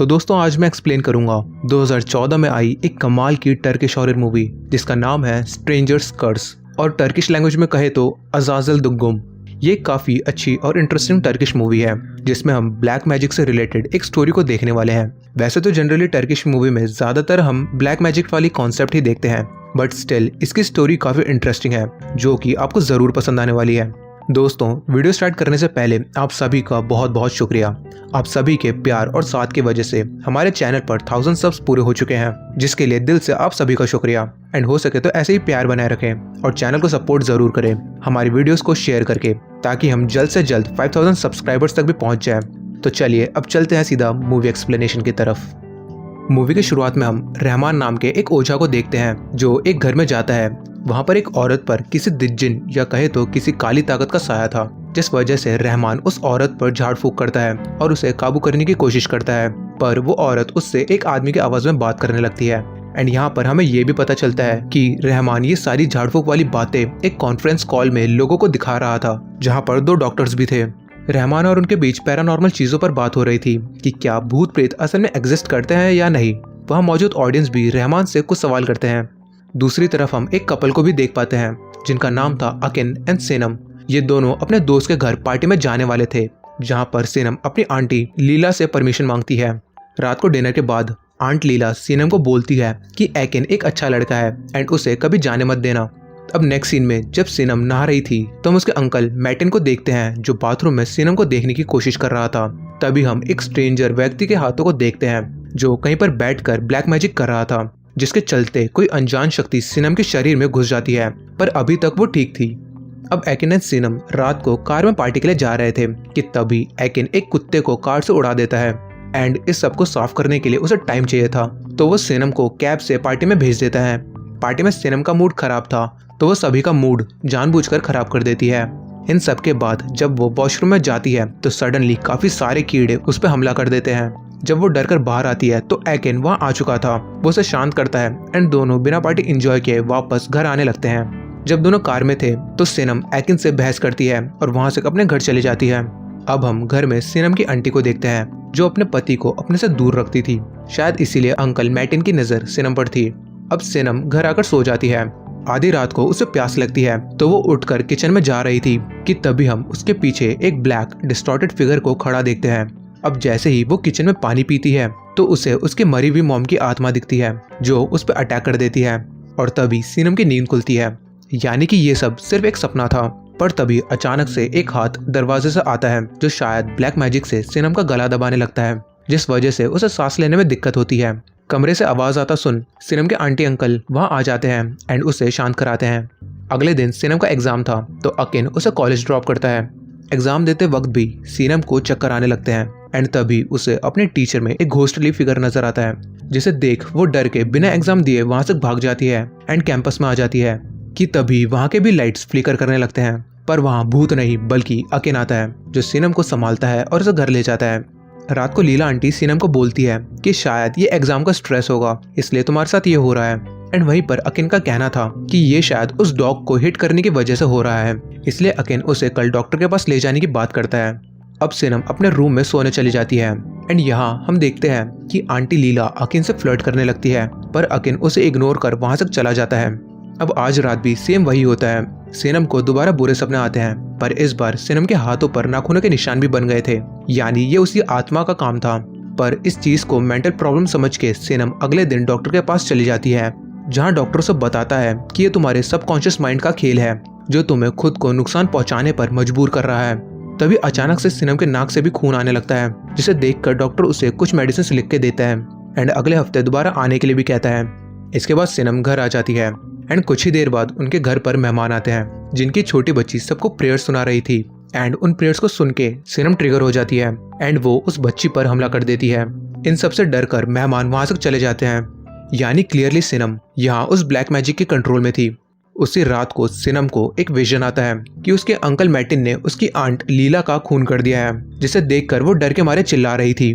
तो दोस्तों आज मैं एक्सप्लेन करूंगा 2014 में आई एक कमाल की टर्किश हॉरर मूवी जिसका नाम है स्ट्रेंजर्स कर्स और टर्किश लैंग्वेज में कहे तो अज़ाज़ल दुग्गुम। ये काफ़ी अच्छी और इंटरेस्टिंग टर्किश मूवी है जिसमें हम ब्लैक मैजिक से रिलेटेड एक स्टोरी को देखने वाले हैं। वैसे तो जनरली टर्किश मूवी में ज़्यादातर हम ब्लैक मैजिक वाली कॉन्सेप्ट ही देखते हैं, बट स्टिल इसकी स्टोरी काफ़ी इंटरेस्टिंग है जो कि आपको ज़रूर पसंद आने वाली है। दोस्तों वीडियो स्टार्ट करने से पहले आप सभी का बहुत बहुत शुक्रिया। आप सभी के प्यार और साथ की वजह से हमारे चैनल पर 1000 सब्स पूरे हो चुके हैं, जिसके लिए दिल से आप सभी का शुक्रिया। एंड हो सके तो ऐसे ही प्यार बनाए रखें और चैनल को सपोर्ट जरूर करें हमारी वीडियोस को शेयर करके, ताकि हम जल्द से जल्द 5000 सब्सक्राइबर्स तक भी पहुंच जाए। तो चलिए अब चलते हैं सीधा मूवी एक्सप्लेनेशन की तरफ। मूवी की शुरुआत में हम रहमान नाम के एक ओझा को देखते हैं जो एक घर में जाता है। वहाँ पर एक औरत पर किसी जिन या कहे तो किसी काली ताकत का साया था, जिस वजह से रहमान उस औरत पर झाड़ फूक करता है और उसे काबू करने की कोशिश करता है, पर वो औरत उससे एक आदमी की आवाज में बात करने लगती है। एंड यहाँ पर हमें ये भी पता चलता है कि रहमान ये सारी झाड़ फूक वाली बातें एक कॉन्फ्रेंस कॉल में लोगों को दिखा रहा था, जहाँ पर 2 डॉक्टर्स भी थे। रहमान और उनके बीच पैरानॉर्मल चीजों पर बात हो रही थी कि क्या भूत प्रेत असल में एग्जिस्ट करते हैं या नहीं। वहाँ मौजूद ऑडियंस भी रहमान से कुछ सवाल करते हैं। दूसरी तरफ हम एक कपल को भी देख पाते हैं जिनका नाम था अकिन एंड सेनम। ये दोनों अपने दोस्त के घर पार्टी में जाने वाले थे, जहाँ पर सेनम अपनी आंटी लीला से परमिशन मांगती है। रात को डिनर के बाद आंट लीला सेनम को बोलती है कि एकिन एक अच्छा लड़का है एंड उसे कभी जाने मत देना। अब नेक्स्ट सीन में जब सेनम नहा रही थी तो हम उसके अंकल मैटिन को देखते हैं जो बाथरूम में सेनम को देखने की कोशिश कर रहा था। तभी हम एक स्ट्रेंजर व्यक्ति के हाथों को देखते हैं जो कहीं पर बैठकर ब्लैक मैजिक कर रहा था, जिसके चलते कोई अनजान शक्ति सेनम के शरीर में घुस जाती है, पर अभी तक वो ठीक थी। अब एकिन एंड सेनम रात को कार में पार्टी के लिए जा रहे थे कि तभी एकिन एक कुत्ते को कार से उड़ा देता है एंड इस सब को साफ करने के लिए उसे टाइम चाहिए था, तो वो सेनम को कैब से पार्टी में भेज देता है। पार्टी में सेनम का मूड खराब था तो वो सभी का मूड जानबूझकर खराब कर देती है। इन सब के बाद जब वो वॉशरूम में जाती है तो सडनली काफी सारे कीड़े उस पर हमला कर देते हैं। जब वो डर कर बाहर आती है तो एकिन वहाँ आ चुका था। वो उसे शांत करता है एंड दोनों बिना पार्टी एंजॉय किए वापस घर आने लगते हैं। जब दोनों कार में थे तो सेनम एकिन से बहस करती है और वहाँ से अपने घर चली जाती है। अब हम घर में सेनम की आंटी को देखते हैं जो अपने पति को अपने से दूर रखती थी, शायद इसीलिए अंकल मैटिन की नजर सेनम पर थी। अब सेनम घर आकर सो जाती है। आधी रात को उसे प्यास लगती है तो वो उठकर किचन में जा रही थी कि तभी हम उसके पीछे एक ब्लैक डिस्टॉर्टेड फिगर को खड़ा देखते हैं। अब जैसे ही वो किचन में पानी पीती है तो उसे उसकी मरी हुई मॉम की आत्मा दिखती है जो उस पर अटैक कर देती है और तभी सेनम की नींद खुलती है, यानी कि ये सब सिर्फ एक सपना था। पर तभी अचानक से एक हाथ दरवाजे से आता है जो शायद ब्लैक मैजिक से सेनम का गला दबाने लगता है, जिस वजह से उसे सांस लेने में दिक्कत होती है। कमरे से आवाज आता सुन सेनम के आंटी अंकल वहाँ आ जाते हैं एंड उसे शांत कराते हैं। अगले दिन सेनम का एग्जाम था तो अकिन उसे कॉलेज ड्रॉप करता है। एग्जाम देते वक्त भी सेनम को चक्कर आने लगते हैं एंड तभी उसे अपने टीचर में एक घोस्टली फिगर नजर आता है, जिसे देख वो डर के बिना एग्जाम दिए वहां से भाग जाती है एंड कैंपस में आ जाती है कि तभी वहां के भी लाइट्स फ्लिकर करने लगते हैं, पर वहां भूत नहीं बल्कि अकिन आता है जो सेनम को संभालता है और उसे घर ले जाता है। रात को लीला आंटी सेनम को बोलती है कि शायद ये एग्जाम का स्ट्रेस होगा इसलिए तुम्हारे साथ ये हो रहा है। एंड वहीं पर अकिन का कहना था कि ये शायद उस डॉग को हिट करने की वजह से हो रहा है, इसलिए अकिन उसे कल डॉक्टर के पास ले जाने की बात करता है। अब सेनम अपने रूम में सोने चली जाती है एंड यहाँ हम देखते हैं कि आंटी लीला अकिन से फ्लर्ट करने लगती है, पर अकिन उसे इग्नोर कर वहां से चला जाता है। अब आज रात भी सेम वही होता है। सेनम को दोबारा बुरे सपने आते हैं, पर इस बार सेनम के हाथों पर नाखूनों के निशान भी बन गए थे, यानी ये उसी आत्मा का काम था। पर इस चीज को मेंटल प्रॉब्लम समझ के सेनम अगले दिन डॉक्टर के पास चली जाती है, जहाँ डॉक्टर उसे बताता है कि ये तुम्हारे सबकॉन्शियस माइंड का खेल है जो तुम्हें खुद को नुकसान पहुंचाने पर मजबूर कर रहा है। तभी अचानक से सेनम के नाक से भी खून आने लगता है, जिसे देखकर डॉक्टर उसे कुछ मेडिसिन लिख के देता है एंड अगले हफ्ते दोबारा आने के लिए भी कहता है। इसके बाद सेनम घर आ जाती है एंड कुछ ही देर बाद उनके घर पर मेहमान आते हैं जिनकी छोटी बच्ची सबको प्रेयर्स सुना रही थी एंड उन प्रेयर्स को सुन के सेनम ट्रिगर हो जाती है एंड वो उस बच्ची पर हमला कर देती है। इन सब से डर कर मेहमान वहां से चले जाते हैं, यानी क्लियरली सेनम यहाँ उस ब्लैक मैजिक के कंट्रोल में थी। उसी रात को सेनम को एक विजन आता है कि उसके अंकल मैटिन ने उसकी आंट लीला का खून कर दिया है, जिसे देखकर वो डर के मारे चिल्ला रही थी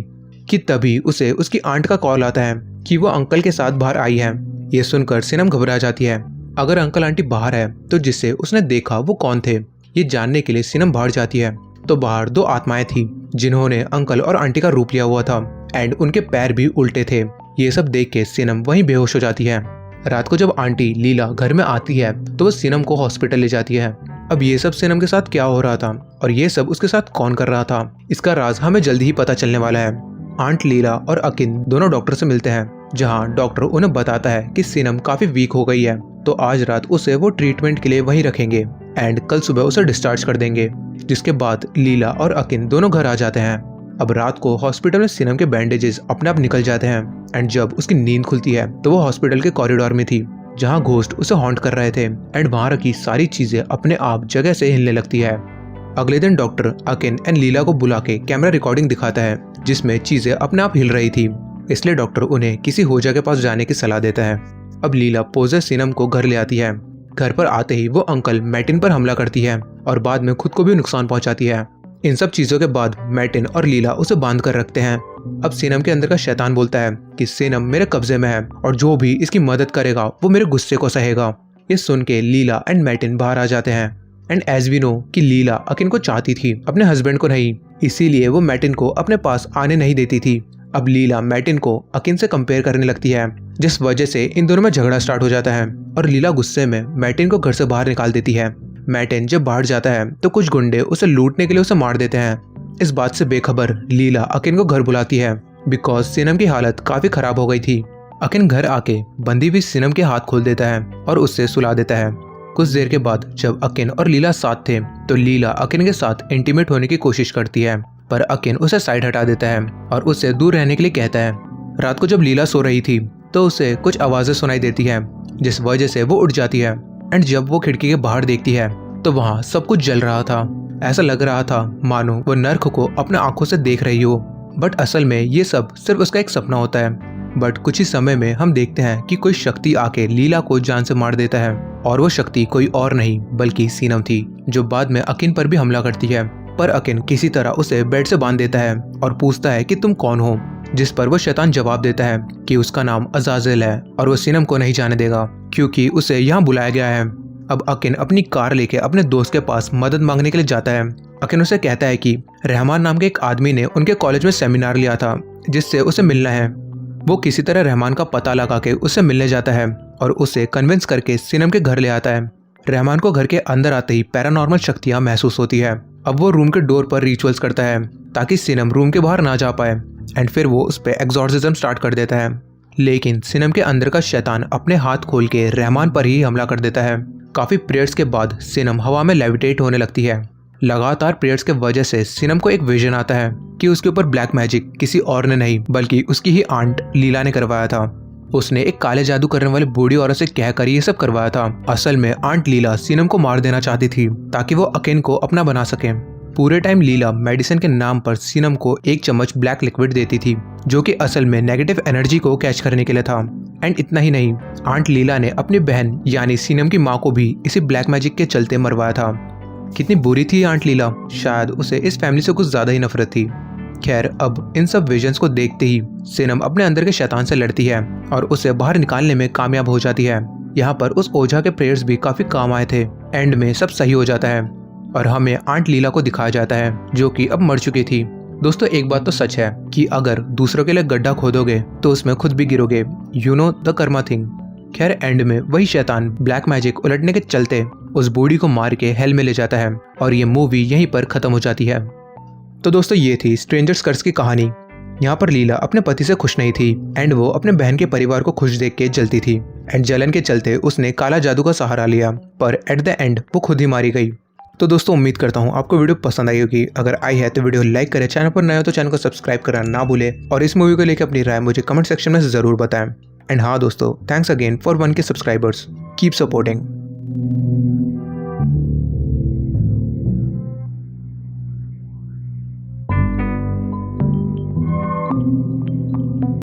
कि तभी उसे उसकी आंट का कॉल आता है कि वो अंकल के साथ बाहर आई है। ये सुनकर सेनम घबरा जाती है। अगर अंकल आंटी बाहर है तो जिसे उसने देखा वो कौन थे, ये जानने के लिए सेनम बाहर जाती है तो बाहर 2 आत्माएं थी जिन्होंने अंकल और आंटी का रूप लिया हुआ था एंड उनके पैर भी उल्टे थे। ये सब देख के सीनम वहीं बेहोश हो जाती है। रात को जब आंटी लीला घर में आती है तो वो सीनम को हॉस्पिटल ले जाती है। अब ये सब सीनम के साथ क्या हो रहा था और ये सब उसके साथ कौन कर रहा था, इसका राज हमें जल्दी ही पता चलने वाला है। आंट लीला और अकिन दोनों डॉक्टर से मिलते हैं, जहां डॉक्टर उन्हें बताता है कि सीनम काफी वीक हो गई है, तो आज रात उसे वो ट्रीटमेंट के लिए वहीं रखेंगे एंड कल सुबह उसे डिस्चार्ज कर देंगे। जिसके बाद लीला और अकिन दोनों घर आ जाते हैं। अब रात को हॉस्पिटल में सीनम के बैंडेजेस अपने आप निकल जाते हैं एंड जब उसकी नींद खुलती है तो वो हॉस्पिटल के कॉरिडोर में थी, जहां घोस्ट उसे हॉन्ट कर रहे थे एंड वहां रखी सारी चीजें अपने आप जगह से हिलने लगती है। अगले दिन डॉक्टर अकिन एंड लीला को बुला के कैमरा रिकॉर्डिंग दिखाता है, जिसमें चीजें अपने आप हिल रही थी। इसलिए डॉक्टर उन्हें किसी होजा के पास जाने की सलाह देता है। अब लीला पोजेस सीनम को घर ले आती है। घर पर आते ही वो अंकल मैटिन पर हमला करती है और बाद में खुद को भी नुकसान पहुंचाती है। इन सब चीजों के बाद मैटिन और लीला उसे बांध कर रखते हैं। अब सीनम के अंदर का शैतान बोलता है कि सीनम मेरे कब्जे में है और जो भी इसकी मदद करेगा वो मेरे गुस्से को सहेगा। ये सुन के लीला एंड मैटिन बाहर आ जाते हैं एंड एज वी नो कि लीला अकिन को चाहती थी, अपने हस्बैंड को नहीं, इसीलिए वो मैटिन को अपने पास आने नहीं देती थी। अब लीला मैटिन को अकिन से कंपेयर करने लगती है, जिस वजह से इन दोनों में झगड़ा स्टार्ट हो जाता है और लीला गुस्से में मैटिन को घर से बाहर निकाल देती है। मैटिन जब बाहर जाता है तो कुछ गुंडे उसे लूटने के लिए उसे मार देते हैं। इस बात से बेखबर लीला अकिन को घर बुलाती है बिकॉज सीनम की हालत काफी खराब हो गई थी। अकिन घर आके बंदी हुई सीनम के हाथ खोल देता है और उससे सुला देता है। कुछ देर के बाद जब अकिन और लीला साथ थे तो लीला अकिन के साथ इंटीमेट होने की कोशिश करती है, पर अकिन उसे साइड हटा देता है और उससे दूर रहने के लिए कहता है। रात को जब लीला सो रही थी तो उसे कुछ आवाजें सुनाई देती है, जिस वजह से वो उठ जाती है एंड जब वो खिड़की के बाहर देखती है तो वहाँ सब कुछ जल रहा था। ऐसा लग रहा था मानो वो नर्क को अपने आंखों से देख रही हो, बट असल में ये सब सिर्फ उसका एक सपना होता है। बट कुछ ही समय में हम देखते हैं कि कोई शक्ति आके लीला को जान से मार देता है और वो शक्ति कोई और नहीं बल्कि सीनम थी, जो बाद में अकिन पर भी हमला करती है। पर अकिन किसी तरह उसे बेड से बांध देता है और पूछता है कि तुम कौन हो, जिस पर वो शैतान जवाब देता है कि उसका नाम अजाजेल है और वो सीनम को नहीं जाने देगा क्योंकि उसे यहाँ बुलाया गया है। अब अकिन अपनी कार लेके अपने दोस्त के पास मदद मांगने के लिए जाता है। अकिन उसे कहता है कि रहमान नाम के एक आदमी ने उनके कॉलेज में सेमिनार लिया था जिससे उसे मिलना है। वो किसी तरह रहमान का पता लगा के उससे मिलने जाता है और उसे कन्विंस करके सीनम के घर ले आता है। रहमान को घर के अंदर आते ही पैरानॉर्मल शक्तियाँ महसूस होती है। अब वो रूम के डोर पर रिचुअल्स करता है ताकि सीनम रूम के बाहर ना जा पाए एंड फिर वो उस पर एक्सॉर्सिज्म स्टार्ट कर देता है। लेकिन सीनम के अंदर का शैतान अपने हाथ खोल के रहमान पर ही हमला कर देता है। काफी प्रेयर्स के बाद सीनम हवा में लेविटेट होने लगती है। लगातार प्रेयर्स के वजह से सीनम को एक विजन आता है कि उसके ऊपर ब्लैक मैजिक किसी और ने नहीं बल्कि उसकी ही आंट लीला ने करवाया था। उसने एक काले जादू करने वाली बूढ़ी औरत से कहकर ये सब करवाया था। असल में आंट लीला सीनम को मार देना चाहती थी ताकि वो अकिन को अपना बना सके। पूरे टाइम लीला मेडिसिन के नाम पर सीनम को 1 चम्मच ब्लैक लिक्विड देती थी, जो कि असल में नेगेटिव एनर्जी को कैच करने के लिए था। एंड इतना ही नहीं, आंट लीला ने अपनी बहन यानी सीनम की माँ को भी इसी ब्लैक मैजिक के चलते मरवाया था। कितनी बुरी थी आंट लीला, शायद उसे इस फैमिली से कुछ ज्यादा ही नफरत थी। खैर, अब इन सब विजन्स को देखते ही सीनम अपने अंदर के शैतान से लड़ती है और उसे बाहर निकालने में कामयाब हो जाती है। यहाँ पर उस ओझा के प्रेयर्स भी काफी काम आए थे। एंड में सब सही हो जाता है और हमें आंट लीला को दिखाया जाता है जो कि अब मर चुकी थी। दोस्तों, एक बात तो सच है कि अगर दूसरों के लिए गड्ढा खोदोगे तो उसमें खुद भी गिरोगे। You know the karma thing. खैर, एंड में वही शैतान ब्लैक मैजिक उलटने के चलते उस बूढ़ी को मार के हेल में ले जाता है और ये मूवी यहीं पर खत्म हो जाती है। तो दोस्तों, ये थी स्ट्रेंजर्स कर्स की कहानी। यहाँ पर लीला अपने पति से खुश नहीं थी एंड वो अपने बहन के परिवार को खुश देख के जलती थी एंड जलन के चलते उसने काला जादू का सहारा लिया, पर एट द एंड वो खुद ही मारी गई। तो दोस्तों, उम्मीद करता हूँ आपको वीडियो पसंद आई होगी। अगर आई है तो वीडियो लाइक करें, चैनल पर नए हो तो चैनल को सब्सक्राइब करना ना भूले और इस मूवी को लेकर अपनी राय मुझे कमेंट सेक्शन में जरूर बताएं। एंड हाँ दोस्तों, thanks again for 1K subscribers. Keep supporting.